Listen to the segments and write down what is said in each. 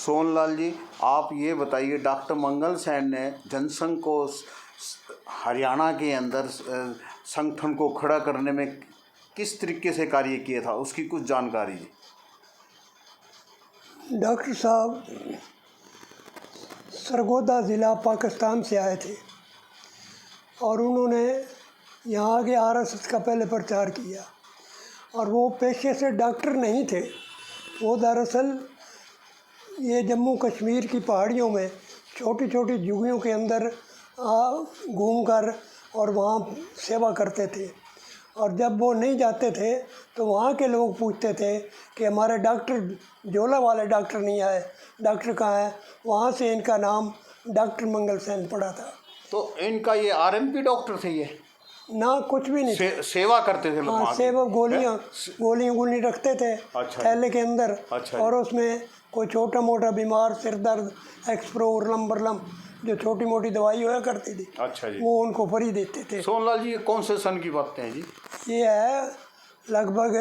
सोनलाल जी, आप ये बताइए, डॉक्टर मंगल सैन ने जनसंघ को हरियाणा के अंदर संगठन को खड़ा करने में किस तरीके से कार्य किया था, उसकी कुछ जानकारी जी। डॉक्टर साहब सरगोदा ज़िला पाकिस्तान से आए थे और उन्होंने यहाँ के आरएसएस का पहले प्रचार किया। और वो पेशे से डॉक्टर नहीं थे, वो दरअसल ये जम्मू कश्मीर की पहाड़ियों में छोटी छोटी झुग्गियों के अंदर घूमकर और वहाँ सेवा करते थे। और जब वो नहीं जाते थे तो वहाँ के लोग पूछते थे कि हमारे डॉक्टर झोला वाले डॉक्टर नहीं आए, डॉक्टर कहाँ है। वहाँ से इनका नाम डॉक्टर मंगल सैन पड़ा था। तो इनका ये आरएमपी डॉक्टर थे ये ना, कुछ भी नहीं सेवा करते थे लोग। हाँ, सेवा गोलियाँ रखते थे थैले के अंदर। और उसमें कोई छोटा मोटा बीमार, सिर दर्द, एक्सप्रो, लंबरलम, जो छोटी मोटी दवाई होया करती थी, अच्छा जी, वो उनको फ्री देते थे। सोनलाल जी, ये कौन से सन की बातें हैं जी? ये है लगभग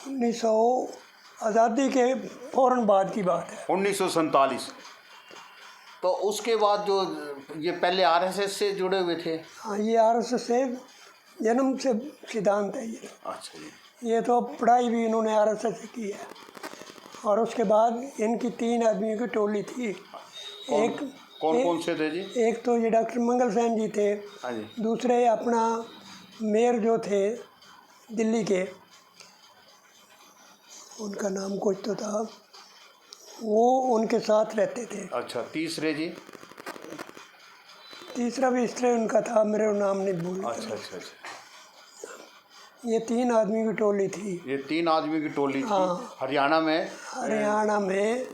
1900 आज़ादी के फ़ौरन बाद की बात है, 1947। तो उसके बाद जो ये पहले आरएसएस से जुड़े हुए थे? हाँ, ये आरएसएस से जन्म से सिद्धांत है ये। अच्छा जी। ये तो पढ़ाई भी इन्होंने आरएसएस से की है। और उसके बाद इनकी 3 आदमियों की टोली थी। कौन से थे जी? एक तो ये डॉक्टर मंगल सैन जी थे। हाँ जी। दूसरे अपना मेयर जो थे दिल्ली के, उनका नाम कुछ तो था, वो उनके साथ रहते थे। अच्छा, तीसरे जी? तीसरा भी इस तरह उनका था, मेरे नाम नहीं भूल। अच्छा अच्छा अच्छा। ये 3 आदमी की टोली थी। ये 3 आदमी की टोली थी। हाँ। हरियाणा में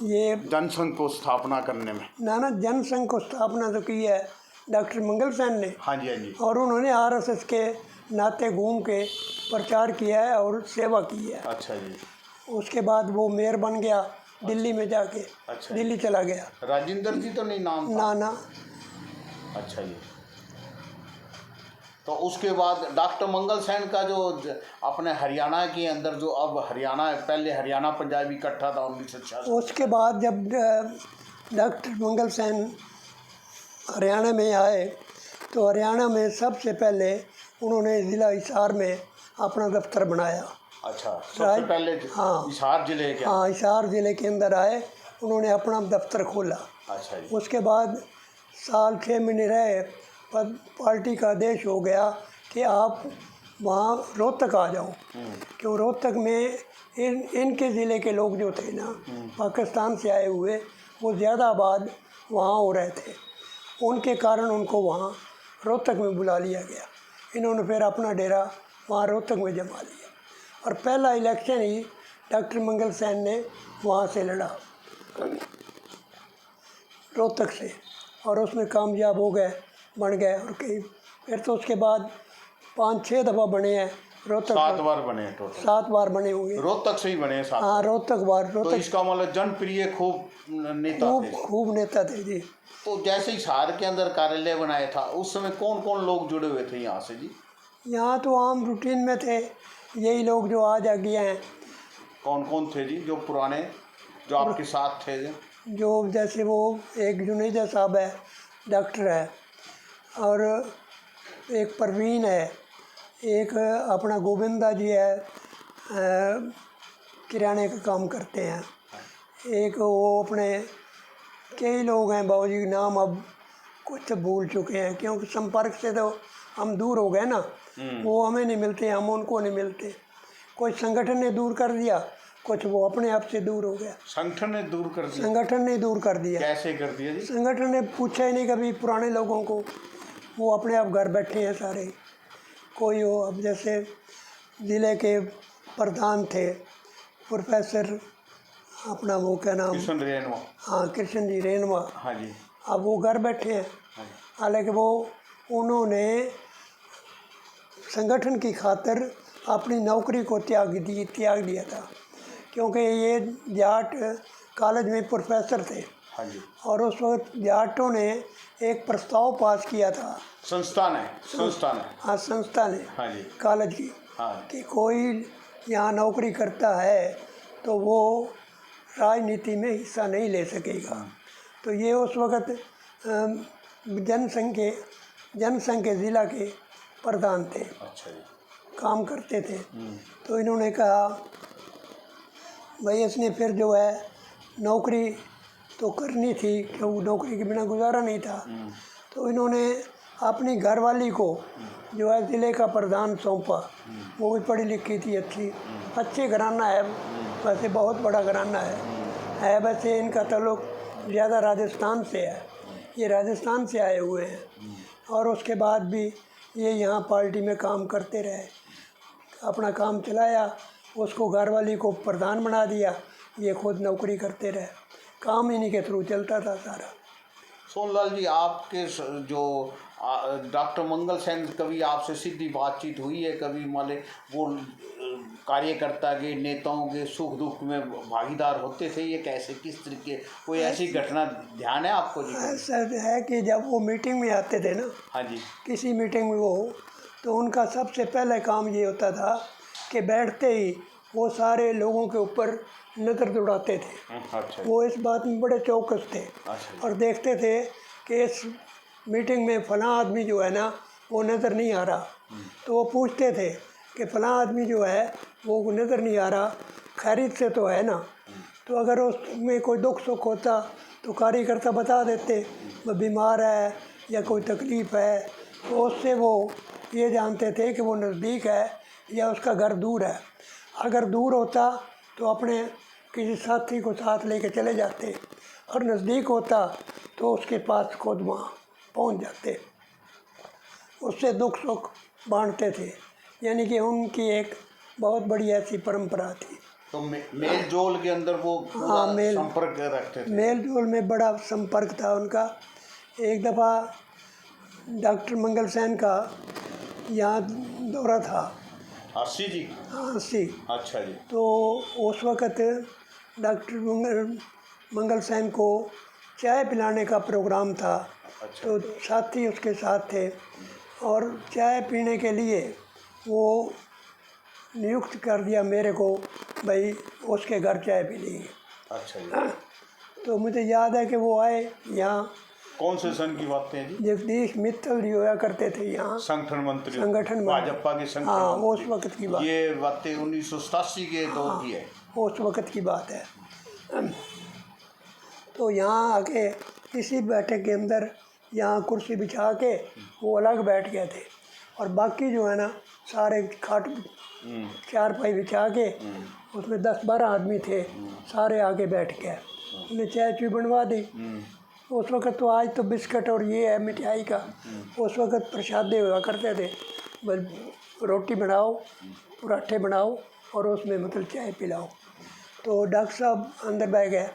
ये जनसंघ को स्थापना करने में। ना जनसंघ को स्थापना तो की है डॉक्टर मंगल सैन ने। हाँ जी, हाँ जी। और उन्होंने आरएसएस के नाते घूम के प्रचार किया है और सेवा की है। अच्छा जी। उसके बाद वो मेयर बन गया दिल्ली में जाके। अच्छा। दिल्ली चला गया। राजेंद्र जी तो नहीं नाम था? ना। अच्छा जी। तो उसके बाद डॉक्टर मंगल सैन का जो अपने हरियाणा के अंदर जो अब हरियाणा, पहले हरियाणा पंजाब इकट्ठा था 1966। उसके बाद जब डॉक्टर मंगल सैन हरियाणा में आए तो हरियाणा में सबसे पहले उन्होंने ज़िला हिसार में अपना दफ्तर बनाया। अच्छा, सबसे पहले? हाँ, हिसार जिले के? हाँ, हिसार ज़िले के अंदर आए, उन्होंने अपना दफ्तर खोला। अच्छा जी। उसके बाद साल 6 महीने रहे, पर पार्टी का आदेश हो गया कि आप वहाँ रोहतक आ जाओ। क्यों रोहतक में इनके ज़िले के लोग जो थे ना, पाकिस्तान से आए हुए, वो ज़्यादा आबाद वहाँ हो रहे थे। उनके कारण उनको वहाँ रोहतक में बुला लिया गया। इन्होंने फिर अपना डेरा वहाँ रोहतक में जमा लिया और पहला इलेक्शन ही डॉक्टर मंगल सैन ने वहाँ से लड़ा, रोहतक से, और उसमें कामयाब हो गए, बन गए। और कई फिर तो उसके बाद 5-6 दफ़ा बने हैं रोहतक। 7 बार बने टोटल? 7 बार बने होंगे। रोहतक से ही बने हैं 7? हाँ, रोहतक। तो इसका मतलब जनप्रिय खूब नेता थे? खूब नेता थे जी। तो जैसे हिसार के अंदर कार्यालय बनाया था, उस समय कौन कौन लोग जुड़े हुए थे यहाँ से जी? यहाँ तो आम रूटीन में थे यही लोग जो आज आ गए हैं। कौन कौन थे जी जो पुराने, जो आपके साथ थे? जो जैसे वो एक जुनेजा साहब है, डॉक्टर है, और एक परवीन है, एक अपना गोविंदा जी है, किराने का काम करते हैं, एक वो अपने कई लोग हैं, बाबू जी नाम अब कुछ भूल चुके हैं क्योंकि संपर्क से तो हम दूर हो गए ना। वो हमें नहीं मिलते, हम उनको नहीं मिलते। कुछ संगठन ने दूर कर दिया, कुछ वो अपने आप से दूर हो गया। संगठन ने दूर कर दिया? संगठन ने दूर कर दिया। कैसे कर दिया जी? संगठन ने पूछा ही नहीं कभी पुराने लोगों को, वो अपने आप घर बैठे हैं सारे। कोई हो, अब जैसे ज़िले के प्रधान थे प्रोफेसर, अपना वो क्या नाम, कृष्ण रेनवा। हाँ, कृष्ण जी रेनवा। हाँ जी। अब वो घर बैठे हैं। हालांकि वो उन्होंने संगठन की खातिर अपनी नौकरी को त्याग दिया था, क्योंकि ये जाट कॉलेज में प्रोफेसर थे। हाँ जी। और उस वक्त जाटों ने एक प्रस्ताव पास किया था, संस्था ने हाँ जी, कॉलेज की, कि कोई यहाँ नौकरी करता है तो वो राजनीति में हिस्सा नहीं ले सकेगा। तो ये उस वक़्त जनसंघ के ज़िला के प्रधान थे, अच्छा जी। काम करते थे। तो इन्होंने कहा भाई इसने फिर जो है नौकरी तो करनी थी, क्योंकि नौकरी के बिना गुजारा नहीं था। तो इन्होंने अपनी घरवाली को जो है ज़िले का प्रधान सौंपा। वो भी पढ़ी लिखी थी, अच्छे घराना है, वैसे बहुत बड़ा घराना है। वैसे इनका ताल्लुक ज़्यादा राजस्थान से है, ये राजस्थान से आए हुए हैं। और उसके बाद भी ये यहाँ पार्टी में काम करते रहे, अपना काम चलाया, उसको घरवाली को प्रधान बना दिया, ये खुद नौकरी करते रहे। काम इन्हीं के थ्रू चलता था सारा। सोनलाल जी, आपके जो डॉक्टर मंगल सेन, कभी आपसे सीधी बातचीत हुई है? कभी मान ले वो कार्यकर्ता के, नेताओं के सुख दुख में भागीदार होते थे? ये कैसे, किस तरीके, कोई ऐसी घटना ध्यान है आपको जी? ऐसा है कि जब वो मीटिंग में आते थे ना, हाँ जी, किसी मीटिंग में वो, तो उनका सबसे पहले काम ये होता था कि बैठते ही वो सारे लोगों के ऊपर नज़र दौड़ाते थे। अच्छा। वो इस बात में बड़े चौकस थे। अच्छा। और देखते थे कि इस मीटिंग में फ़लाँ आदमी जो है ना वो नज़र नहीं आ रहा। तो वो पूछते थे कि फ़लाँ आदमी जो है वो नज़र नहीं आ रहा, खैरियत से तो है ना? तो अगर उसमें कोई दुख सुख होता तो कार्यकर्ता बता देते, वो बीमार है या कोई तकलीफ़ है। तो उससे वो ये जानते थे कि वो नज़दीक है या उसका घर दूर है। अगर दूर होता तो अपने किसी साथी को साथ लेके चले जाते, और नज़दीक होता तो उसके पास खुद वहाँ पहुँच जाते, उससे दुख सुख बांटते थे। यानी कि उनकी एक बहुत बड़ी ऐसी परंपरा थी। तो मेल जोल के अंदर वो हाँ, संपर्क रखते थे। मेल जोल में बड़ा संपर्क था उनका। एक दफ़ा डॉक्टर मंगल सेन का यहाँ दौरा था। अस्सी जी? हाँ, 80। अच्छा जी। तो उस वक़्त डॉक्टर मंगल सेन को चाय पिलाने का प्रोग्राम था। अच्छा। तो साथी उसके साथ थे, और चाय पीने के लिए वो नियुक्त कर दिया मेरे को, भाई उसके घर चाय पी लेंगे। अच्छा जी। तो मुझे याद है कि वो आए यहाँ। कौन से सन की बातें हैं जी? जगदीश मित्तल जी होया करते थे यहाँ, संगठन मंत्री, भाजपा के संगठन हाँ, मंत्री। उस वक़्त की बात, ये बातें 1987 के दौर की है। उस वक़्त की बात है। तो यहाँ आके इसी बैठक के अंदर यहाँ कुर्सी बिछा के वो अलग बैठ गए थे, और बाकी जो है ना सारे खाट चारपाई बिछा के उसमें 10-12 आदमी थे, सारे आगे बैठ गए। उन्हें चाय चुई बनवा दी। उस वक़्त तो, आज तो बिस्किट और ये है मिठाई का, उस वक़्त प्रसादे हुआ करते थे। बस रोटी बनाओ, पराठे बनाओ और उसमें मतलब चाय पिलाओ। तो डॉक्टर साहब अंदर बैठ गए,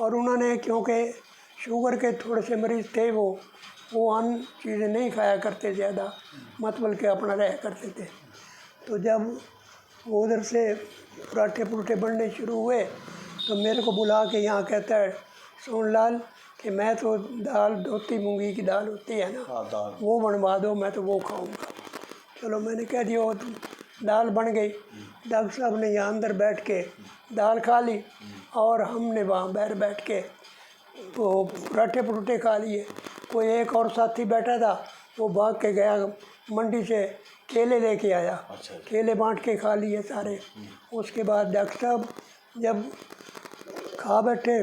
और उन्होंने, क्योंकि शुगर के थोड़े से मरीज़ थे, वो अन्य चीज़ें नहीं खाया करते ज़्यादा, मतलब के अपना रहा करते थे। तो जब वो उधर से पराठे पुराठे बनने शुरू हुए तो मेरे को बुला के यहाँ कहता है, सोनलाल कि मैं तो दाल, धोती मूंगी की दाल होती है ना, हाँ, दाल वो बनवा दो, मैं तो वो खाऊंगा। चलो मैंने कह दिया, वो दाल बन गई। डॉक्टर साहब ने यहाँ अंदर बैठ के दाल खा ली, और हमने वहाँ बाहर बैठ के वो पराठे परूठे खा लिए। कोई एक और साथी बैठा था, वो भाग के गया मंडी से केले लेके आया। अच्छा। केले बांट के खा लिए सारे। उसके बाद डॉक्टर साहब जब खा बैठे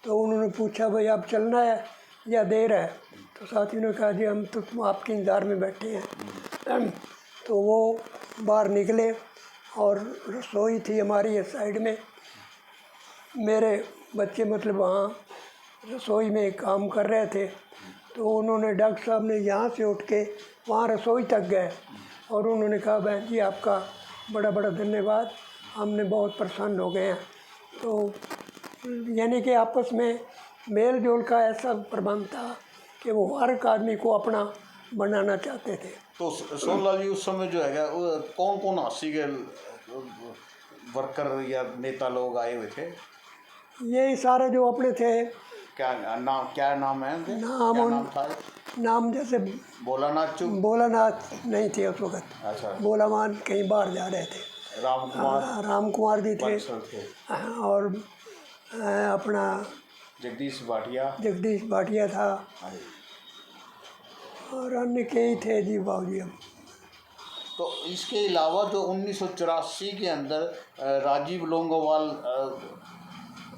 तो उन्होंने पूछा, भाई आप चलना है या देर है? तो साथियों ने कहा, जी हम तो आपके इंतज़ार में बैठे हैं। तो वो बाहर निकले, और रसोई थी हमारी इस साइड में, मेरे बच्चे मतलब वहाँ रसोई में काम कर रहे थे। तो उन्होंने, डॉक्टर साहब ने यहाँ से उठ के वहाँ रसोई तक गए, और उन्होंने कहा, बहन जी आपका बड़ा बड़ा धन्यवाद, हमने बहुत प्रसन्न हो गए हैं। तो यानी कि आपस में मेल जोल का ऐसा प्रबंध था कि वो हर एक आदमी को अपना बनाना चाहते थे। तो सोनलाल जी, उस समय जो है कौन कौन अस्सी के वर्कर या नेता लोग आए हुए थे? यही सारे जो अपने थे। क्या नाम है उनके? नाम क्या नाम था? नाम जैसे भोलानाथ नहीं थे उस वक़्त। अच्छा। भोलामान कहीं बाहर जा रहे थे। राम कुमार राम कुमार जी थे, थे। और अपना जगदीश भाटिया। जगदीश भाटिया था हाँ जी। और अन्य कई थे जी बाबूजी। हम तो इसके अलावा जो 1984 के अंदर राजीव लोंगोवाल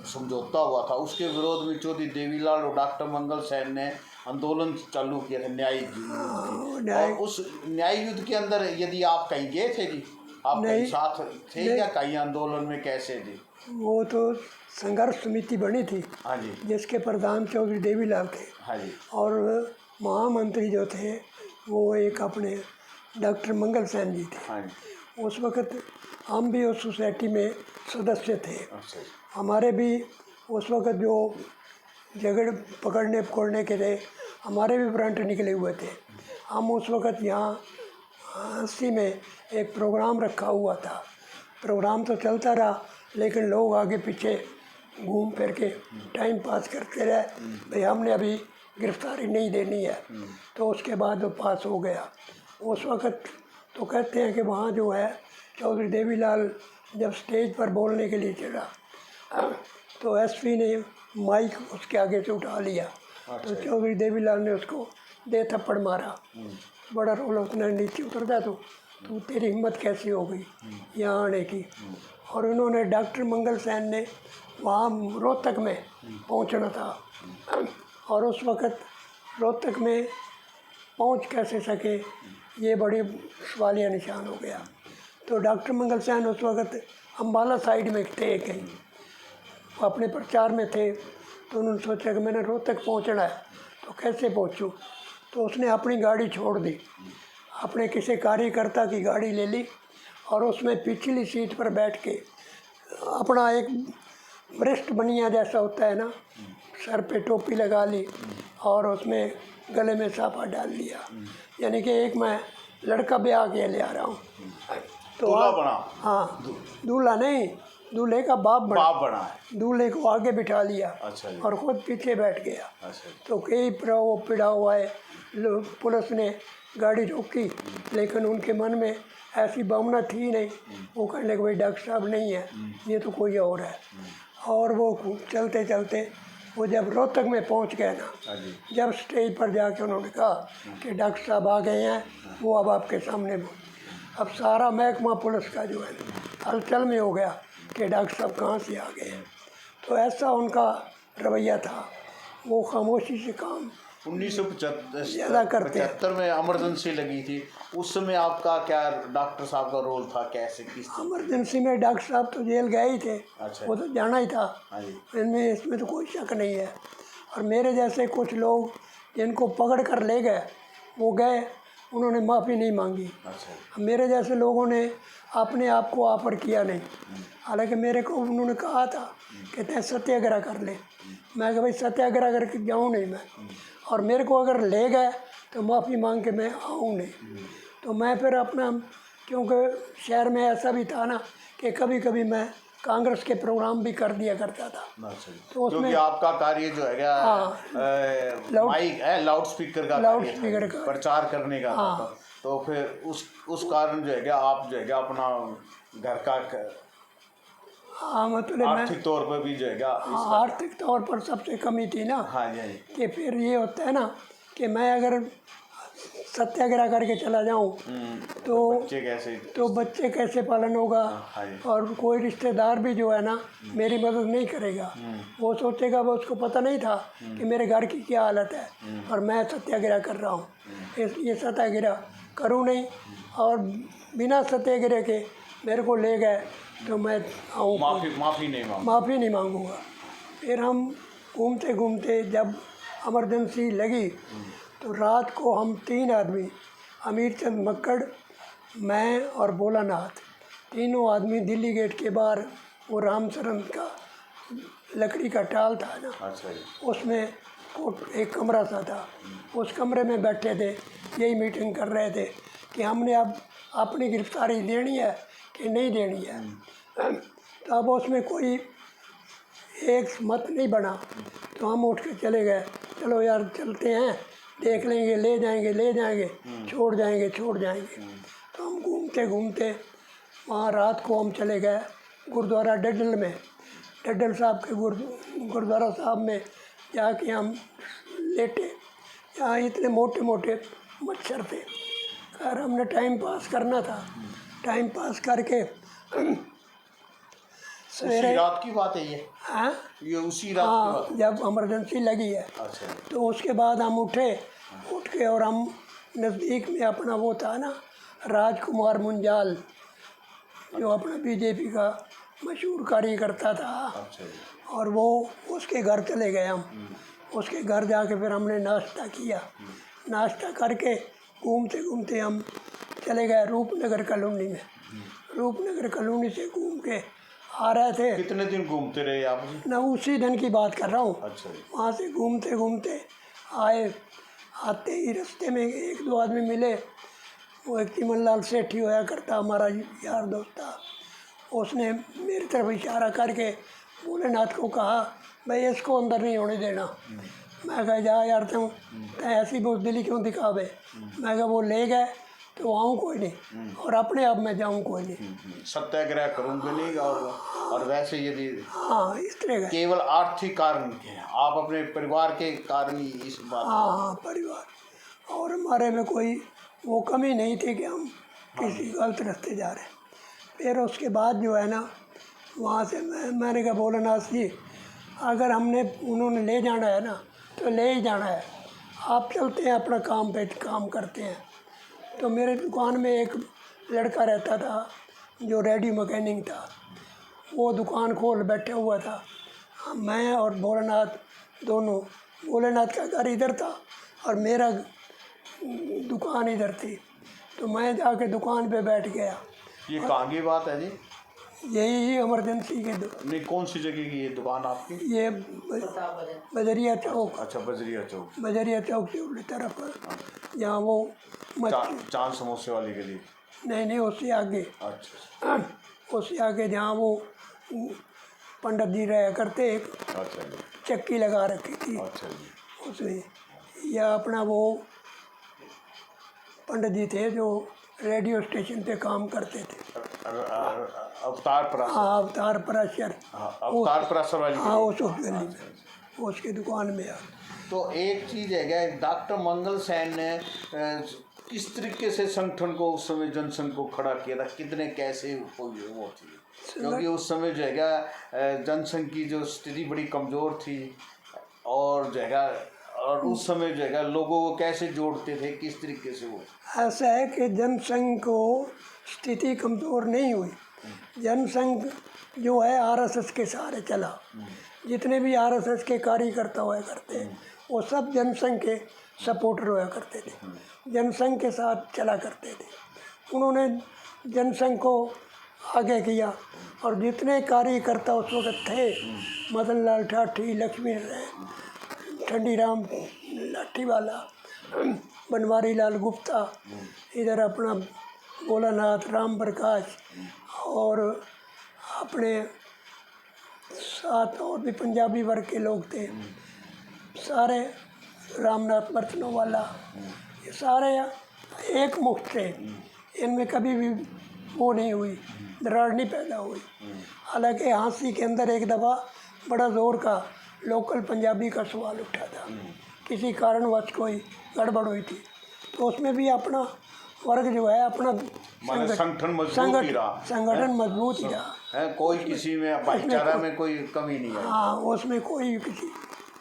समझौता हुआ था, उसके विरोध में चौधरी देवीलाल और डॉक्टर मंगल सेन ने आंदोलन चालू किया था, न्यायिक युद्ध। और उस न्याय युद्ध के अंदर यदि आप कहीं गए थे जी, आप कहीं नहीं, साथ थे या कहीं आंदोलन में, कैसे जी? वो तो संघर्ष समिति बनी थी। हाँ जी। जिसके प्रधान चौधरी देवीलाल थे। हाँ जी। और महामंत्री जो थे वो एक अपने डॉक्टर मंगल सेन जी थे। हाँ जी। उस वक़्त हम भी उस सोसाइटी में सदस्य थे। अच्छा जी। हमारे भी उस वक़्त जो झगड़ पकड़ने के थे, हमारे भी वारंट निकले हुए थे। हम उस वक़्त यहाँ 80 में एक प्रोग्राम रखा हुआ था। प्रोग्राम तो चलता रहा, लेकिन लोग आगे पीछे घूम फिर के टाइम पास करते रहे, भाई हमने अभी गिरफ्तारी नहीं देनी है। तो उसके बाद वो पास हो गया। उस वक़्त तो कहते हैं कि वहाँ जो है चौधरी देवीलाल जब स्टेज पर बोलने के लिए चढ़ा तो एसपी ने माइक उसके आगे से उठा लिया। तो चौधरी देवीलाल ने उसको दे थप्पड़ मारा। बड़ा रोल, उसने नीचे उतरता तो तू तेरी हिम्मत कैसी हो गई यहाँ आने की। और उन्होंने डॉक्टर मंगल सेन ने वहाँ रोहतक में पहुँचना था और उस वक़्त रोहतक में पहुँच कैसे सके, ये बड़ी सवालिया निशान हो गया। तो डॉक्टर मंगल सेन उस वक़्त अम्बाला साइड में थे, कहीं अपने प्रचार में थे। तो उन्होंने सोचा कि मैंने रोहतक पहुँचना है, तो कैसे पहुँचूँ। तो उसने अपनी गाड़ी छोड़ दी, अपने किसी कार्यकर्ता की गाड़ी ले ली और उसमें पिछली सीट पर बैठ के अपना एक वरिष्ठ बनिया जैसा होता है ना, सर पे टोपी लगा ली और उसमें गले में साफा डाल लिया, यानी कि एक मैं लड़का ब्याह के ले आ रहा हूँ। तो दूल्हा बना? हाँ, दूल्हा नहीं, दूल्हे का बाप बना है। दूल्हे को आगे बिठा लिया। अच्छा जी। और खुद पीछे बैठ गया। अच्छा। तो कई वो पिड़ा हुआ है, पुलिस ने गाड़ी रोकी, लेकिन उनके मन में ऐसी भावना थी नहीं। वो कहने लगे भाई डॉक्टर साहब नहीं है, ये तो कोई और है। और वो चलते चलते वो जब रोहतक में पहुंच गए ना, जब स्टेज पर जाके उन्होंने कहा कि डॉक्टर साहब आ गए हैं, वो अब आपके सामने। अब सारा महकमा पुलिस का जो है हलचल में हो गया कि डॉक्टर साहब कहाँ से आ गए हैं। तो ऐसा उनका रवैया था, वो खामोशी से काम 1975 में इमरजेंसी लगी थी, उस समय आपका क्या डॉक्टर साहब का रोल था, कैसे किस? इमरजेंसी में डॉक्टर साहब तो जेल गए ही थे। अच्छा। वो तो जाना ही था, इसमें तो कोई शक नहीं है। और मेरे जैसे कुछ लोग जिनको पकड़ कर ले गए, वो गए, उन्होंने माफ़ी नहीं मांगी। अच्छा। मेरे जैसे लोगों ने अपने आप को ऑफर किया नहीं। हालांकि मेरे को उन्होंने कहा था कि तय सत्याग्रह कर ले। मैं कहा भाई सत्याग्रह करके जाऊँ नहीं मैं, और मेरे को अगर ले गए तो माफ़ी मांग के मैं आऊँ नहीं। तो मैं फिर अपना, क्योंकि शहर में ऐसा भी था ना कि कभी कभी मैं कांग्रेस के प्रोग्राम भी कर दिया करता था। तो उसमें क्योंकि आपका कार्य जो है माइक है, लाउड स्पीकर का प्रचार करने का था, तो फिर उस कारण जो है आप जो है अपना घर का मतलब आर्थिक तौर पर भी जो है आर्थिक तौर पर सबसे कमी थी ना। हाँ जी। कि फिर ये होता है ना कि मैं अगर सत्याग्रह करके चला जाऊं तो बच्चे कैसे पालन होगा। और कोई रिश्तेदार भी जो है ना मेरी मदद नहीं करेगा। वो सोचेगा, वो उसको पता नहीं था कि मेरे घर की क्या हालत है और मैं सत्याग्रह कर रहा हूँ। ये सत्याग्रह करूँ नहीं, और बिना सत्याग्रह के मेरे को ले गए तो मैं आऊँ, माफ़ी नहीं मांगूंगा। फिर हम घूमते घूमते जब इमरजेंसी लगी तो रात को हम 3 आदमी, अमीर चंद मक्कड़, मैं और भोलानाथ, तीनों आदमी दिल्ली गेट के बाहर, वो राम शरण का लकड़ी का टाल था ना, उसमें एक कमरा सा था, उस कमरे में बैठे थे, यही मीटिंग कर रहे थे कि हमने अब अपनी गिरफ्तारी देनी है कि नहीं देनी है। तो अब उसमें कोई एक मत नहीं बना, तो हम उठ के चले गए, चलो यार चलते हैं, देख लेंगे, ले जाएंगे, छोड़ जाएंगे। तो हम घूमते घूमते वहाँ रात को हम चले गए गुरुद्वारा डडल में। डड्डल साहब के गुरुद्वारा साहब में जाके हम लेटे। यहाँ इतने मोटे मोटे मच्छर थे। खैर हमने टाइम पास करना था, टाइम पास करके उसी रात की बात है ये? हाँ, ये उसी रात की हाँ, बात? जब इमरजेंसी लगी है। अच्छा। तो उसके बाद हम उठ के और हम नज़दीक में अपना वो था ना राजकुमार मुंजाल, जो अपना बीजेपी का मशहूर कार्यकर्ता था। अच्छा जी। और वो उसके घर चले गए हम। उसके घर जाके फिर हमने नाश्ता किया। नाश्ता करके घूमते घूमते हम चले गए रूपनगर कॉलोनी में। रूपनगर कॉलोनी से घूम के आ रहे थे। कितने दिन घूमते रहे आप जी? ना उसी दिन की बात कर रहा हूँ। अच्छा जी। वहाँ से घूमते घूमते आए। आते ही रास्ते में एक दो आदमी मिले। वो एक चिमनलाल सेठी होया करता, हमारा यार दोस्त था। उसने मेरी तरफ इशारा करके भोलेनाथ को कहा, भाई इसको अंदर नहीं होने देना। मैं कहा जा यार तुम ऐसी बुज़दिली क्यों दिखावे। मैं कहा वो ले गए तो आऊँ कोई नहीं, और अपने आप मैं जाऊँ कोई नहीं। सत्याग्रह करूँगे नहीं। और वैसे यदि हाँ इस तरह का। केवल आर्थिक कारण के, आप अपने परिवार के कारण ही इस बात? हाँ परिवार, और हमारे में कोई वो कमी नहीं थी कि हम किसी गलत रास्ते जा रहे हैं। फिर उसके बाद जो है ना वहाँ से मैंने कहा भोलेनाथ जी अगर उन्होंने ले जाना है ना तो ले ही जाना है, आप चलते हैं अपना काम पे काम करते हैं। तो मेरे दुकान में एक लड़का रहता था जो रेडियो मैकेनिक था। वो दुकान खोल बैठा हुआ था। मैं और भोलेनाथ दोनों, भोलेनाथ का घर इधर था और मेरा दुकान इधर थी। तो मैं जाके दुकान पे बैठ गया। ये कहाँ की बात है जी? यही इमरजेंसी के नहीं, कौन सी जगह की ये दुकान आपकी? ये बजरिया चौक। अच्छा, बजरिया चौक। बजरिया चौक से उल्टी तरफ जहाँ वो चांद समोसे वाली गली? नहीं उससे आगे। अच्छा। उससे आगे जहाँ वो पंडित जी रहा करते, एक अच्छा जी। चक्की लगा रखी थी। अच्छा जी। उसमें या अपना वो पंडित जी थे जो रेडियो स्टेशन पे काम करते थे। अवतार पराशर? हाँ अवतार पराशर। अवतार पराशर वाली? हाँ उस गली में उसकी दुकान में। तो एक चीज़ है, डॉक्टर मंगल सेन ने किस तरीके से संगठन को उस समय जनसंघ को खड़ा किया था, कितने कैसे वो थी? क्योंकि उस समय जो है जनसंघ की जो स्थिति बड़ी कमज़ोर थी, और जो है और उस समय जो है लोगों को कैसे जोड़ते थे, किस तरीके से वो? ऐसा है कि जनसंघ को स्थिति कमज़ोर नहीं हुई। जनसंघ जो है आरएसएस के सहारे चला। जितने भी आरएसएस के कार्यकर्ता हुआ करते हैं वो सब जनसंघ के सपोर्टर हुआ करते थे, जनसंघ के साथ चला करते थे। उन्होंने जनसंघ को आगे किया, और जितने कार्यकर्ता उस वक्त थे, मदन लाल ठाठी, लक्ष्मी ठंडीराम लाठीवाला, बनवारी लाल गुप्ता, इधर अपना भोलानाथ, राम प्रकाश, और अपने साथ और भी पंजाबी वर्ग के लोग थे सारे, रामनाथ बर्तनों वाला, ये सारे एक मुक्त थे। इनमें कभी भी वो नहीं हुई, दरार नहीं पैदा हुई। हालांकि हाँसी के अंदर एक दफ़ा बड़ा ज़ोर का लोकल पंजाबी का सवाल उठा था, किसी कारणवश कोई गड़बड़ हुई थी, तो उसमें भी अपना वर्ग जो है अपना संगठन मजबूत ही रहा। कोई किसी में भाईचारा में कोई कमी नहीं आई। हाँ उसमें कोई किसी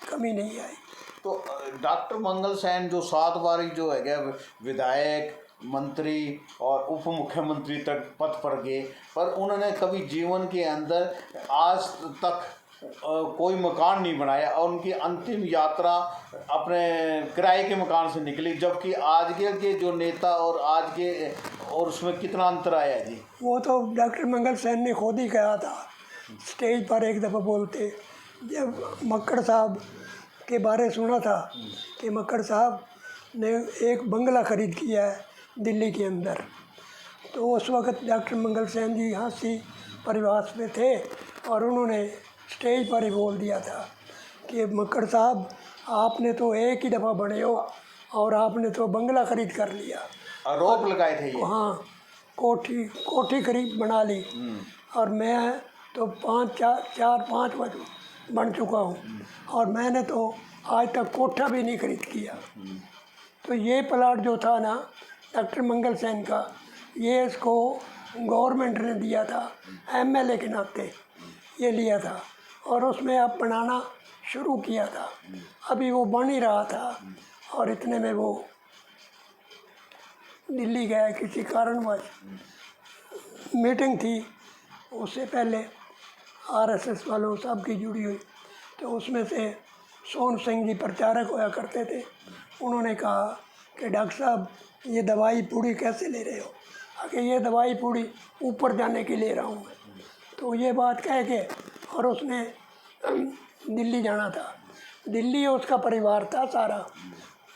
कमी नहीं आई। तो डॉक्टर मंगल सेन जो 7 बार जो है विधायक, मंत्री और उप मुख्यमंत्री तक पद पर गए, पर उन्होंने कभी जीवन के अंदर आज तक कोई मकान नहीं बनाया, और उनकी अंतिम यात्रा अपने किराए के मकान से निकली। जबकि आज के जो नेता और आज के, और उसमें कितना अंतर आया जी? वो तो डॉक्टर मंगल सेन ने खुद ही कहा था स्टेज पर एक दफ़ा बोलते, जब मक्कड़ साहब के बारे सुना था कि मक्कड़ साहब ने एक बंगला ख़रीद किया है दिल्ली के अंदर, तो उस वक़्त डॉक्टर मंगल सेन जी हाँसी परिवार में थे, और उन्होंने स्टेज पर ही बोल दिया था कि मक्कड़ साहब आपने तो एक ही दफ़ा बने हो और आपने तो बंगला ख़रीद कर लिया। आरोप लगाए थे ये? हाँ, कोठी खरीद बना ली, और मैं तो 4-5 बन चुका हूँ, और मैंने तो आज तक कोठा भी नहीं खरीद किया। तो ये प्लाट जो था ना डॉक्टर मंगल सेन का, ये इसको गवर्नमेंट ने दिया था, एमएलए के नाते ये लिया था, और उसमें अब बनाना शुरू किया था। अभी वो बन ही रहा था, और इतने में वो दिल्ली गया किसी कारणवश, मीटिंग थी उससे पहले आरएसएस वालों सब की जुड़ी हुई, तो उसमें से सोन सिंह जी प्रचारक होया करते थे। उन्होंने कहा कि डॉक्टर साहब ये दवाई पूड़ी कैसे ले रहे हो? आगे ये दवाई पूड़ी ऊपर जाने की ले रहा हूँ मैं। तो ये बात कह के, और उसने दिल्ली जाना था। दिल्ली उसका परिवार था सारा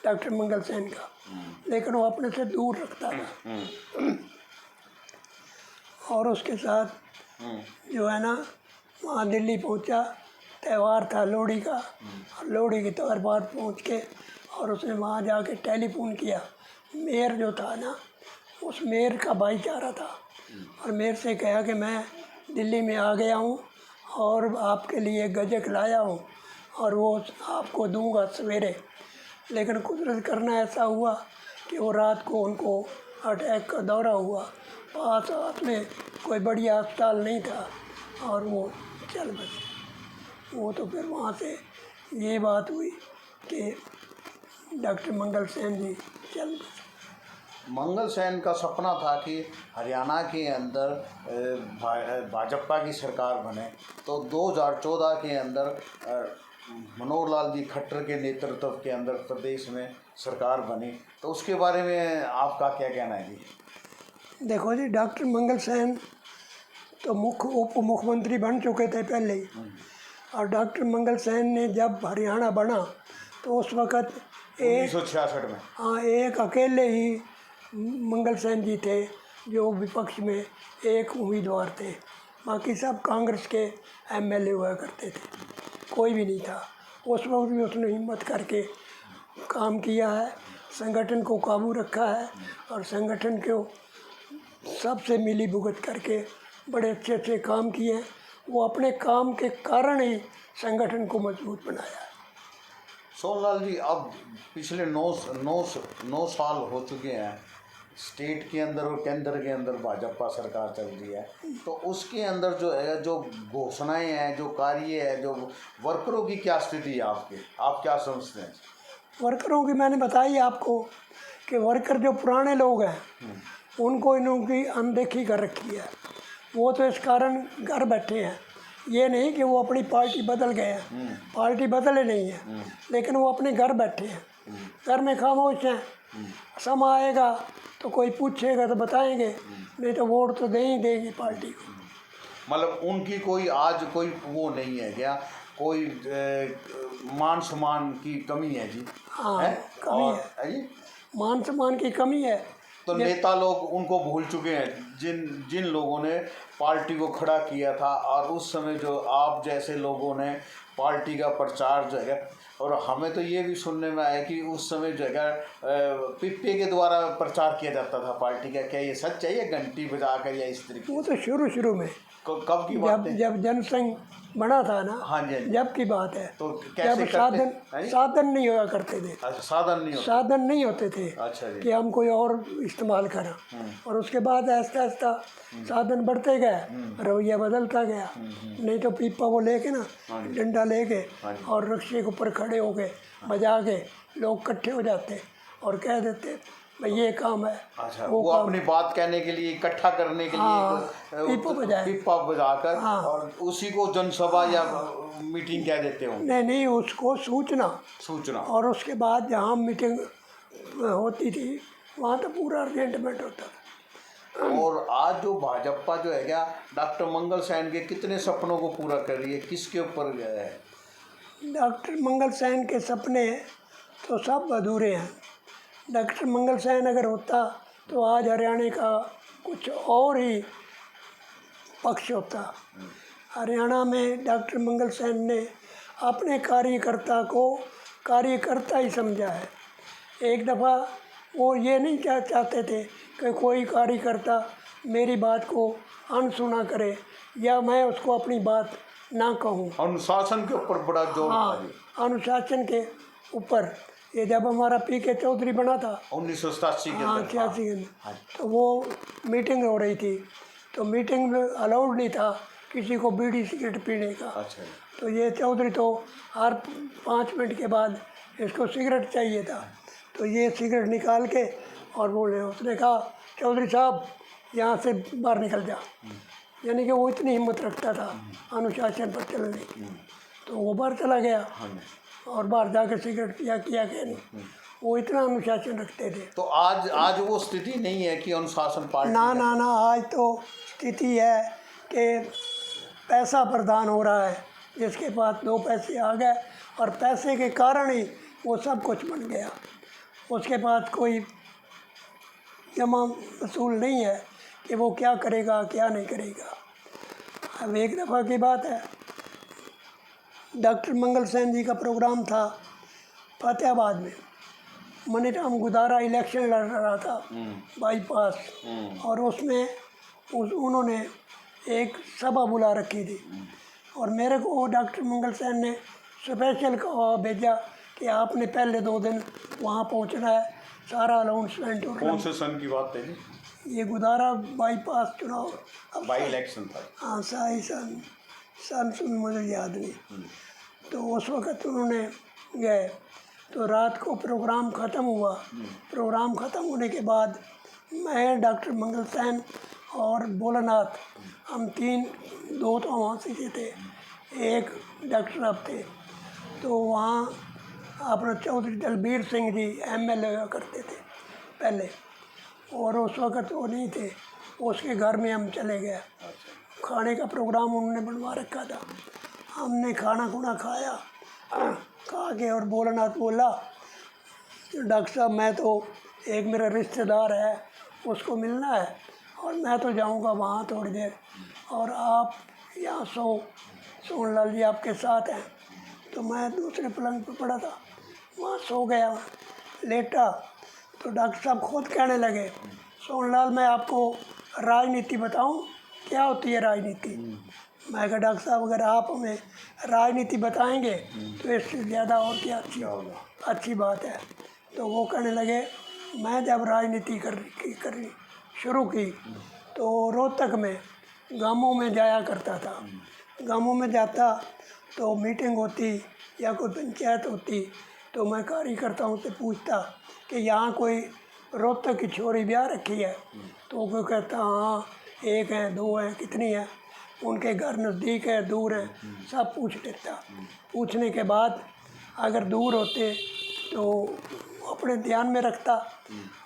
डॉक्टर मंगल सेन का, लेकिन वो अपने से दूर रखता था। और उसके साथ जो है ना वहाँ दिल्ली पहुँचा, त्यौहार था लोहड़ी का, और लोहड़ी के त्यौहार बाद पहुँच के, और उसने वहाँ जाके टेलीफोन किया। मेयर जो था ना, उस मेयर का भाईचारा था, और मेयर से कहा कि मैं दिल्ली में आ गया हूँ और आपके लिए गजक लाया हूँ, और वो आपको दूंगा सवेरे। लेकिन कुदरत करना ऐसा हुआ कि वो रात को उनको अटैक का दौरा हुआ। पास हाथ में कोई बढ़िया अस्पताल नहीं था, और वो चल बसे। वो तो फिर वहाँ से ये बात हुई कि डॉक्टर मंगल सेन जी चल बसे। मंगल सेन का सपना था कि हरियाणा के अंदर भाजपा की सरकार बने, तो 2014 के अंदर मनोहर लाल जी खट्टर के नेतृत्व के अंदर प्रदेश में सरकार बनी। तो उसके बारे में आपका क्या कहना है जी? देखो जी, डॉक्टर मंगल सेन तो उप मुख्यमंत्री बन चुके थे पहले ही, और डॉक्टर मंगल सेन ने जब हरियाणा बना तो उस वक़्त 1966 में, हाँ, एक अकेले ही मंगल सेन जी थे जो विपक्ष में एक उम्मीदवार थे। बाकी सब कांग्रेस के एमएलए हुआ करते थे, कोई भी नहीं था। उस वक्त भी उसने हिम्मत करके काम किया है, संगठन को काबू रखा है, और संगठन को सबसे मिली भुगत करके बड़े अच्छे अच्छे काम किए हैं। वो अपने काम के कारण ही संगठन को मजबूत बनाया है। सोनलाल जी, अब पिछले 9 साल हो चुके हैं स्टेट के अंदर और केंद्र के अंदर भाजपा सरकार चल रही है, तो उसके अंदर जो है, जो घोषणाएं हैं, जो कार्य है, जो वर्करों की क्या स्थिति है आपके, आप क्या समझते हैं? वर्करों की मैंने बताई आपको कि वर्कर जो पुराने लोग हैं उनको इनकी अनदेखी कर रखी है। वो तो इस कारण घर बैठे हैं, ये नहीं कि वो अपनी पार्टी बदल गए हैं, पार्टी बदले नहीं है, लेकिन वो अपने घर बैठे हैं, घर में खामोश हैं। समय आएगा तो कोई पूछेगा तो बताएंगे, नहीं तो वोट तो दे ही देगी पार्टी को। मतलब उनकी कोई आज कोई वो नहीं है क्या, कोई मान सम्मान की कमी है जी? हाँ, है? कमी है जी? मान सम्मान की कमी है। तो नेता लोग उनको भूल चुके हैं, जिन लोगों ने पार्टी को खड़ा किया था, और उस समय जो आप जैसे लोगों ने पार्टी का प्रचार जो है, और हमें तो ये भी सुनने में आया कि उस समय जो है पिप्पे के द्वारा प्रचार किया जाता था पार्टी का। क्या ये सच है, या घंटी बजाकर, या इस तरीके? वो तो शुरू में कब की बात है? जब जनसंघ बना था ना, हाँ जी, हाँ जी। जब की बात है। तो कैसे जब करते? साधन नहीं हुआ करते थे। अच्छा, साधन नहीं होते थे। अच्छा जी। कि हम कोई और इस्तेमाल करें, और उसके बाद आहिस्ता आहिस्ता साधन बढ़ते गए, रवैया बदलता गया। नहीं तो पीपा वो लेके ना, डंडा लेके और रक्शे के ऊपर खड़े हो गए, बजा के लोग इकट्ठे हो जाते और कह देते भाई ये काम है। अच्छा, वो अपनी बात कहने के लिए, इकट्ठा करने के लिए पिप्पा बजाकर, और उसी को जनसभा या मीटिंग कह देते हो? नहीं, उसको सूचना। और उसके बाद जहाँ मीटिंग होती थी वहाँ तो पूरा अरेंजमेंट होता था। और आज जो भाजपा जो है क्या, डॉक्टर मंगल सेन के कितने सपनों को पूरा कर रही है, किसके ऊपर है? डॉक्टर मंगल सेन के सपने तो सब अधूरे हैं। डॉक्टर मंगल सेन अगर होता तो आज हरियाणा का कुछ और ही पक्ष होता। हरियाणा में डॉक्टर मंगल सेन ने अपने कार्यकर्ता को कार्यकर्ता ही समझा है। एक दफ़ा वो ये नहीं चाहते थे कि कोई कार्यकर्ता मेरी बात को अनसुना करे या मैं उसको अपनी बात ना कहूँ। अनुशासन के ऊपर बड़ा जोर था हाँ, जी। अनुशासन के ऊपर। ये जब हमारा पीके चौधरी बना था 1987 के हाँ अंदर। 86 में, हाँ। तो वो मीटिंग हो रही थी, तो मीटिंग में अलाउड नहीं था किसी को बीड़ी सिगरेट पीने का। अच्छा जी। तो ये चौधरी तो हर 5 मिनट के बाद इसको सिगरेट चाहिए था, तो ये सिगरेट निकाल के और बोले, उसने कहा चौधरी साहब यहाँ से बाहर निकल जा। यानी कि वो इतनी हिम्मत रखता था अनुशासन पर चलने की। तो वो बाहर चला गया और बाहर जाकर सिगरेट पिया किया क्या नहीं, वो इतना अनुशासन रखते थे। तो आज वो स्थिति नहीं है कि अनुशासन पार्टी ना ना ना, आज तो स्थिति है कि पैसा प्रदान हो रहा है, जिसके पास 2 पैसे आ गए और पैसे के कारण ही वो सब कुछ बन गया। उसके पास कोई जमा वसूल नहीं है कि वो क्या करेगा क्या नहीं करेगा। अब एक दफ़ा की बात है, डॉक्टर मंगल सेन जी का प्रोग्राम था फतेहाबाद में। मनीराम गुदारा इलेक्शन लड़ रहा था बाईपास, और उसमें उन्होंने एक सभा बुला रखी थी, और मेरे को डॉक्टर मंगल सेन ने स्पेशल कहा भेजा कि आपने पहले 2 दिन वहाँ पहुँचना है, सारा अनाउंसमेंट। कौन से सन की बात है जी? ये गुदारा बाईपास चुनाव, बाई इलेक्शन था। हाँ सही सन मुझे याद नहीं। तो उस वक़्त उन्होंने गए, तो रात को प्रोग्राम ख़त्म हुआ। प्रोग्राम ख़त्म होने के बाद मैं, डॉक्टर मंगल सेन और भोलानाथ, हम 2 तो वहाँ से थे, एक डॉक्टर साहब थे। तो वहाँ अपना चौधरी दलबीर सिंह जी MLA हुआ करते थे पहले, और उस वक़्त वो नहीं थे। उसके घर में हम चले गए। खाने का प्रोग्राम उन्होंने बनवा रखा था। हमने खाना खुना खाया, खा के, और भोलानाथ बोला, डॉक्टर साहब मैं तो, एक मेरा रिश्तेदार है उसको मिलना है, और मैं तो जाऊंगा वहाँ थोड़ी देर, और आप यहाँ सोनलाल जी आपके साथ हैं। तो मैं दूसरे पलंग पर पड़ा था, वहाँ सो गया, लेटा। तो डॉक्टर साहब खुद कहने लगे, सोनलाल मैं आपको राजनीति बताऊं, क्या होती है राजनीति? मैं कहा डॉक्टर साहब अगर आप हमें राजनीति बताएंगे तो इससे ज़्यादा और क्या अच्छी बात है। तो वो कहने लगे, मैं जब राजनीति करनी शुरू की तो रोहतक में गांवों में जाया करता था। गांवों में जाता तो मीटिंग होती या कोई पंचायत होती, तो मैं कार्यकर्ताओं से पूछता कि यहाँ कोई रोहतक की छोरी ब्याह रखी है? तो वो कहता हाँ 1 है 2 है, कितनी है, उनके घर नज़दीक है दूर है, सब पूछ लेता। पूछने के बाद अगर दूर होते तो अपने ध्यान में रखता,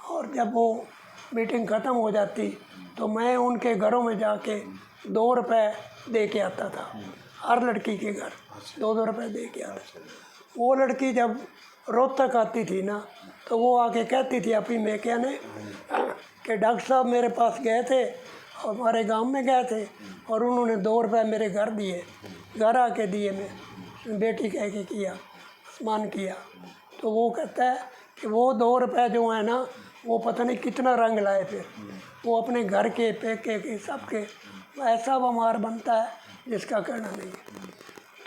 और जब वो मीटिंग ख़त्म हो जाती तो मैं उनके घरों में जाके 2 रुपए दे के आता था। हर लड़की के घर 2-2 रुपए दे के आता। वो लड़की जब रोहतक आती थी ना, तो वो आके कहती थी अपनी मैके ने कि डॉक्टर साहब मेरे पास गए थे, हमारे गांव में गए थे, और उन्होंने 2 रुपए मेरे घर दिए, घर आके दिए, मैं बेटी कह के किया, सम्मान किया। तो वो कहता है कि वो 2 रुपए जो है ना, वो पता नहीं कितना रंग लाए, फिर वो अपने घर के पैके के सबके ऐसा बीमार बनता है जिसका कहना नहीं है।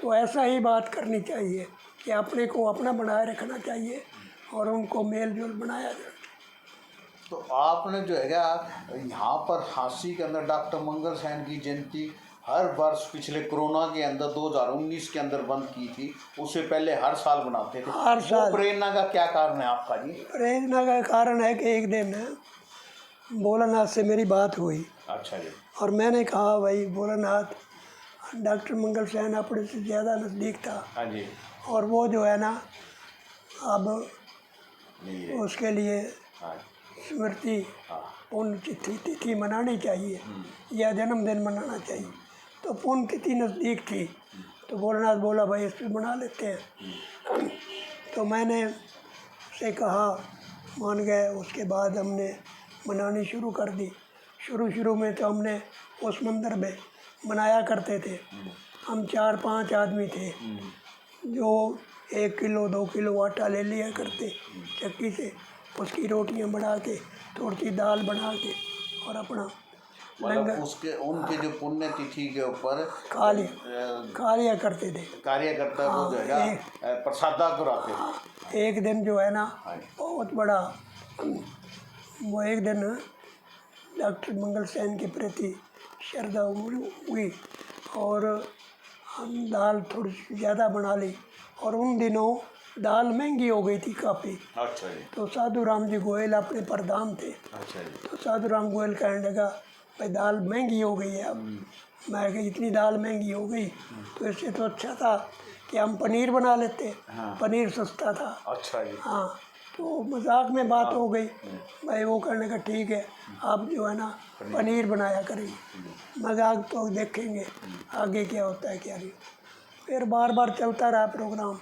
तो ऐसा ही बात करनी चाहिए कि अपने को अपना बनाए रखना चाहिए और उनको मेल जोल बनाया जाए। तो आपने जो है यहाँ पर झांसी के अंदर डॉक्टर मंगल सेन की जयंती हर वर्ष पिछले कोरोना के अंदर 2019 के अंदर बंद की थी, उससे पहले हर साल बनाते थे। हर साल। प्रेरणा का क्या कारण है आपका जी? प्रेरणा का कारण है कि एक दिन भोलानाथ से मेरी बात हुई। अच्छा जी। और मैंने कहा भाई भोलानाथ, डॉक्टर मंगल सेन अपने से ज़्यादा नज़दीक था। हाँ जी। और वो जो है ना, अब उसके लिए स्मृति पुण्यतिथि मनानी चाहिए या जन्मदिन मनाना चाहिए। तो पुण्यतिथि नज़दीक थी, तो भोलानाथ बोला भाई इस पर मना लेते हैं। तो मैंने से कहा, मान गए। उसके बाद हमने मनानी शुरू कर दी। शुरू में तो हमने उस मंदिर में मनाया करते थे। हम 4-5 आदमी थे जो 1 किलो 2 किलो आटा ले लिया करते चक्की से, उसकी रोटियां बना के, थोड़ी सी दाल बना के, और अपना मतलब उसके उनके जो पुण्यतिथि के ऊपर कार्य करते थे, कार्यकर्ता को जो है ना प्रसादा कराते थे। एक दिन जो है ना हाँ। बहुत बड़ा, वो एक दिन डॉक्टर मंगल सेन के प्रति श्रद्धा हुई और हम दाल थोड़ी ज़्यादा बना ली, और उन दिनों दाल महंगी हो गई थी काफ़ी। अच्छा जी। तो साधु राम जी गोयल अपने प्रधान थे। अच्छा जी। तो साधु राम गोयल कहने लगा भाई दाल महंगी हो गई है अब। मैं कहा इतनी दाल महंगी हो गई तो इससे तो अच्छा था कि हम पनीर बना लेते। हाँ। पनीर सस्ता था। अच्छा जी। हाँ, तो मजाक में बात हो गई। भाई वो कहने का ठीक है, आप जो है ना पनीर बनाया करेंगे, मजाक तो देखेंगे आगे क्या होता है क्या नहीं। फिर बार बार चलता रहा प्रोग्राम।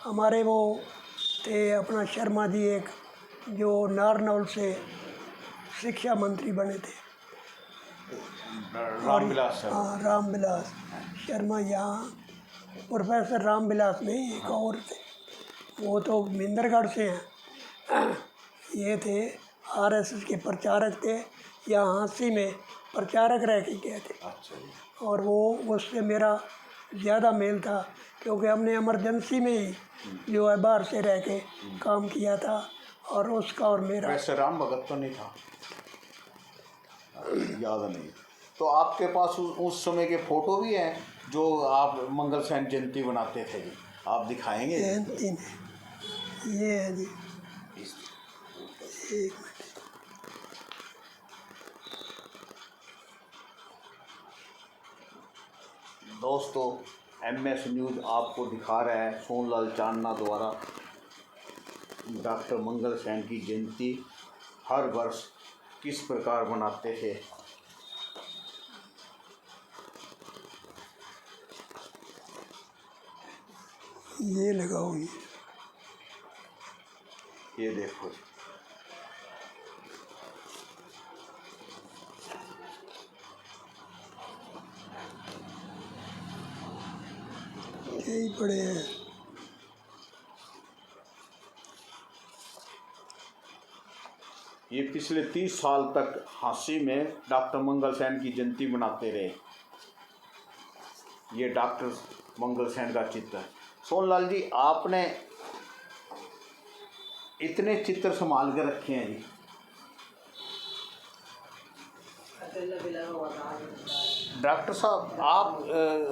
हमारे वो थे अपना शर्मा जी, एक जो नारनौल से शिक्षा मंत्री बने थे, रामविलास सर। हाँ रामविलास शर्मा, यहाँ प्रोफेसर रामविलास नहीं, एक और थे, वो तो मिंदरगढ़ से हैं। ये थे आरएसएस के प्रचारक थे, यहाँ हाँसी में प्रचारक रह के गए थे। अच्छा जी। और वो उससे मेरा ज़्यादा मेल था क्योंकि हमने इमरजेंसी में ही जो है बाहर से रह के काम किया था, और उसका और मेरा। वैसे राम भगत तो नहीं था, याद नहीं। तो आपके पास उस समय के फोटो भी हैं जो आप मंगल सेन जयंती बनाते थे जी, आप दिखाएंगे? जयंती में ये है जी, एक मिनट। दोस्तों, MS न्यूज़ आपको दिखा रहा है सोनलाल चांदना द्वारा डॉक्टर मंगल सेन की जयंती हर वर्ष किस प्रकार मनाते थे। ये लगाओ, ये देखो, यही पड़े हैं। ये पिछले 30 साल तक हाँसी में डॉक्टर मंगल सेन की जयंती मनाते रहे। ये डॉक्टर मंगल सेन का चित्र है। सोनलाल जी, आपने इतने चित्र संभाल के रखे हैं जी। डॉक्टर साहब, आप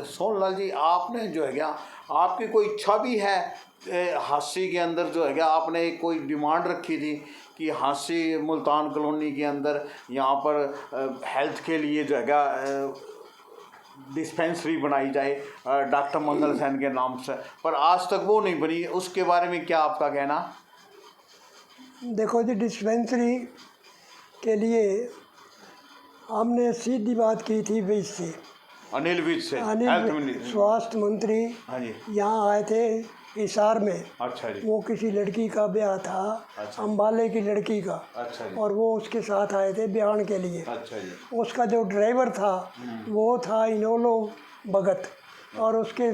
सोनलाल जी, आपने जो है क्या, आपकी कोई इच्छा भी है हाँसी के अंदर जो है क्या, आपने कोई डिमांड रखी थी कि हाँसी मुल्तान कॉलोनी के अंदर यहाँ पर हेल्थ के लिए जो है क्या डिस्पेंसरी बनाई जाए डॉक्टर मंगल सेन के नाम से, पर आज तक वो नहीं बनी, उसके बारे में क्या आपका कहना? देखो जी, डिस्पेंसरी के लिए हमने सीधी बात की थी विज से, अनिल विज से, अनिल स्वास्थ्य मंत्री। हाँ जी। यहाँ आए थे हिसार में। अच्छा जी। वो किसी लड़की का ब्याह था। अच्छा। अम्बाले की लड़की का। अच्छा जी। और वो उसके साथ आए थे बयान के लिए। अच्छा जी। उसका जो ड्राइवर था वो था इनोलो भगत, और उसके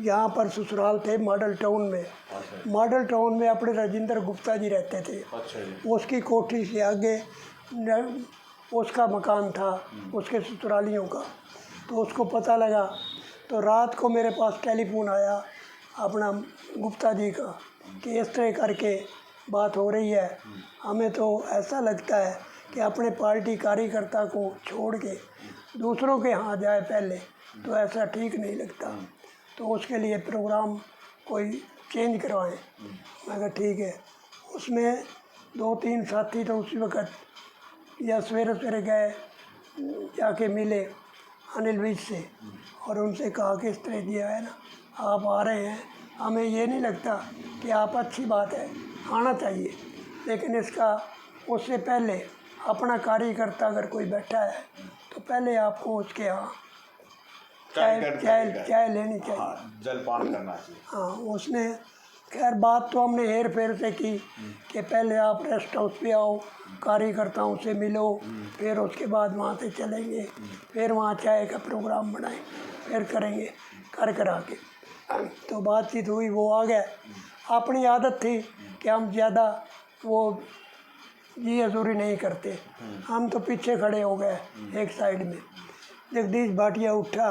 यहाँ पर ससुराल थे मॉडल टाउन में। अच्छा। मॉडल टाउन में अपने राजेंद्र गुप्ता जी रहते थे। अच्छा जी। उसकी कोठी से आगे उसका मकान था, उसके ससुरालियों का। तो उसको पता लगा, तो रात को मेरे पास टेलीफोन आया अपना गुप्ता जी का कि इस तरह करके बात हो रही है। हमें तो ऐसा लगता है कि अपने पार्टी कार्यकर्ता को छोड़ के दूसरों के यहाँ जाए पहले, तो ऐसा ठीक नहीं लगता। तो उसके लिए प्रोग्राम कोई चेंज करवाएं। मैं कहा ठीक है। उसमें 2-3 साथी तो उसी वक्त या सवेरे सवेरे गए, जाके मिले अनिल विज से और उनसे कहा कि इस तरह दिया है ना, आप आ रहे हैं, हमें ये नहीं लगता कि आप, अच्छी बात है आना चाहिए, लेकिन इसका उससे पहले अपना कार्यकर्ता अगर कोई बैठा है तो पहले आपको उसके यहाँ चाय लेनी चाहिए। हाँ, जलपान करना चाहिए। हाँ, उसने खैर बात तो हमने हेर फेर से की कि पहले आप रेस्ट हाउस पे आओ, कार्यकर्ताओं से मिलो, फिर उसके बाद वहाँ से चलेंगे, फिर वहाँ चाय का प्रोग्राम बनाएं, फिर करेंगे, कर करा के। तो बातचीत हुई, वो आ गए। अपनी आदत थी कि हम ज़्यादा वो जी हजूरी नहीं करते। हम तो पीछे खड़े हो गए एक साइड में। जगदीश भाटिया उठा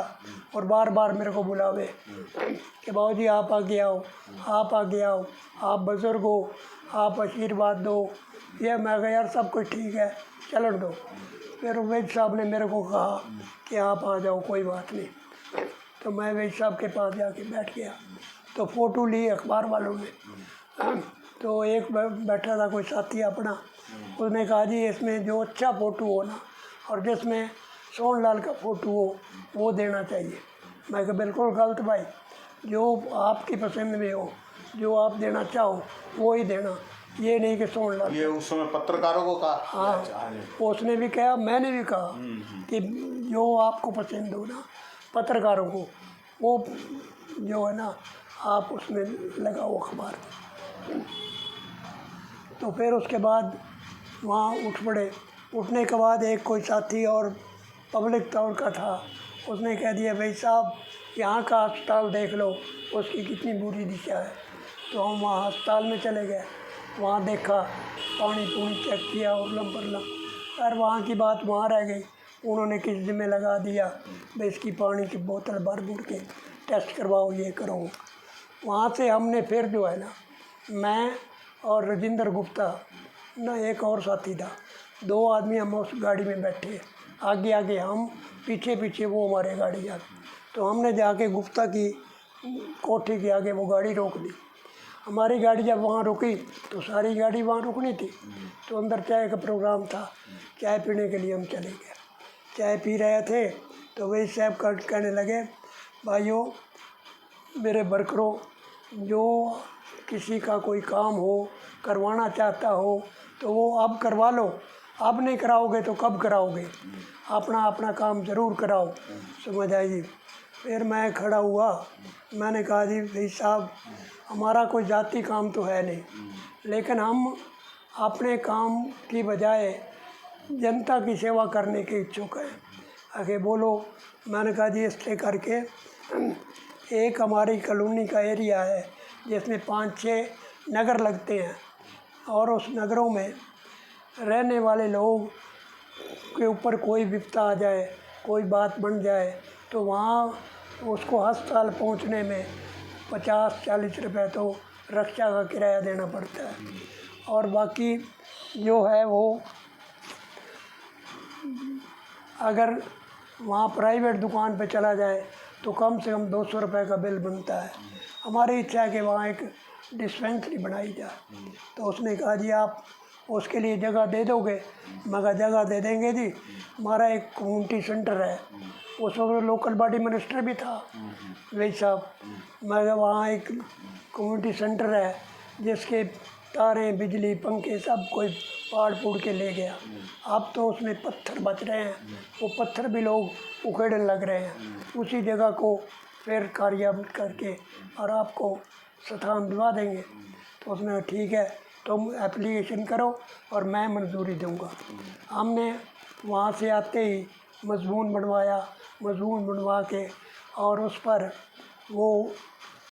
और बार बार मेरे को बुलावे कि बाबूजी आप आगे आओ, आप आगे आओ, आप बुज़ुर्ग हो, आप आशीर्वाद दो। ये मैं कहा यार सब कुछ ठीक है, चलन दो। फिर वैद साहब ने मेरे को कहा कि आप आ जाओ, कोई बात नहीं। तो मैं वैद साहब के पास जाके बैठ गया। तो फ़ोटो ली अखबार वालों ने। तो एक बैठा था कोई साथी अपना, उसने कहा जी इसमें जो अच्छा फ़ोटो हो ना और जिसमें सोहनलाल का फ़ोटो हो वो देना चाहिए। मैं कहा बिल्कुल गलत भाई, जो आपकी पसंद में हो, जो आप देना चाहो वो ही देना, ये नहीं कि सोहनलाल। ये उस समय पत्रकारों को कहा? हाँ, उसने भी कहा, मैंने भी कहा कि जो आपको पसंद हो ना पत्रकारों को, वो जो है ना आप उसमें लगाओ अखबार। तो फिर उसके बाद वहाँ उठ पड़े। उठने के बाद एक कोई साथी और पब्लिक तौर का था, उसने कह दिया भाई साहब यहाँ का अस्पताल देख लो, उसकी कितनी बुरी दिशा है। तो हम वहाँ अस्पताल में चले गए, वहाँ देखा, पानी पूनी चेक किया और लम और वहाँ की बात वहाँ रह गई। उन्होंने किस जिम्मे लगा दिया भाई इसकी पानी की बोतल भर भर के टेस्ट करवाओ, ये करो। वहाँ से हमने फिर जो है ना, मैं और राजेंद्र गुप्ता ना एक और साथी था, 2 आदमी हम उस गाड़ी में बैठे, आगे आगे हम, पीछे पीछे वो हमारे गाड़ी आगे। तो हमने जाके गुप्ता की कोठी के आगे वो गाड़ी रोक दी। हमारी गाड़ी जब वहाँ रुकी तो सारी गाड़ी वहाँ रुकनी थी। तो अंदर चाय का प्रोग्राम था, चाय पीने के लिए हम चले गए। चाय पी रहे थे तो वही साहब कहने लगे भाइयों मेरे वर्करों, जो किसी का कोई काम हो करवाना चाहता हो तो वो अब करवा लो, अब नहीं कराओगे तो कब कराओगे, अपना अपना काम ज़रूर कराओ, समझ आई। फिर मैं खड़ा हुआ, मैंने कहा जी भाई साहब हमारा कोई जाति काम तो है नहीं, लेकिन हम अपने काम की बजाय जनता की सेवा करने के इच्छुक हैं, आगे बोलो। मैंने कहा जी इसलिए करके एक हमारी कॉलोनी का एरिया है जिसमें 5-6 नगर लगते हैं और उस नगरों में रहने वाले लोग के ऊपर कोई विपदा आ जाए, कोई बात बन जाए तो वहाँ उसको अस्पताल पहुँचने में 50-40 रुपये तो रक्षा का किराया देना पड़ता है, और बाकी जो है वो अगर वहाँ प्राइवेट दुकान पे चला जाए तो कम से कम 200 रुपये का बिल बनता है। हमारी इच्छा है कि वहाँ एक डिस्पेंसरी बनाई जाए। तो उसने कहा जी आप उसके लिए जगह दे दोगे? मगर जगह दे देंगे जी, हमारा एक कम्युनिटी सेंटर है, उस वक्त लोकल बॉडी मिनिस्टर भी था वही साहब। मगर वहाँ एक कम्युनिटी सेंटर है जिसके तारें बिजली पंखे सब कोई पाड़ फूड़ के ले गया। अब तो उसमें पत्थर बच रहे हैं, वो पत्थर भी लोग उखेड़ने लग रहे हैं। उसी जगह को फिर कार्यान्वित करके और आपको स्थान दिवा देंगे। तो उसने ठीक है तुम एप्लीकेशन करो और मैं मंजूरी दूंगा। हमने वहाँ से आते ही मजमून बनवाया, मजमून बनवा के और उस पर वो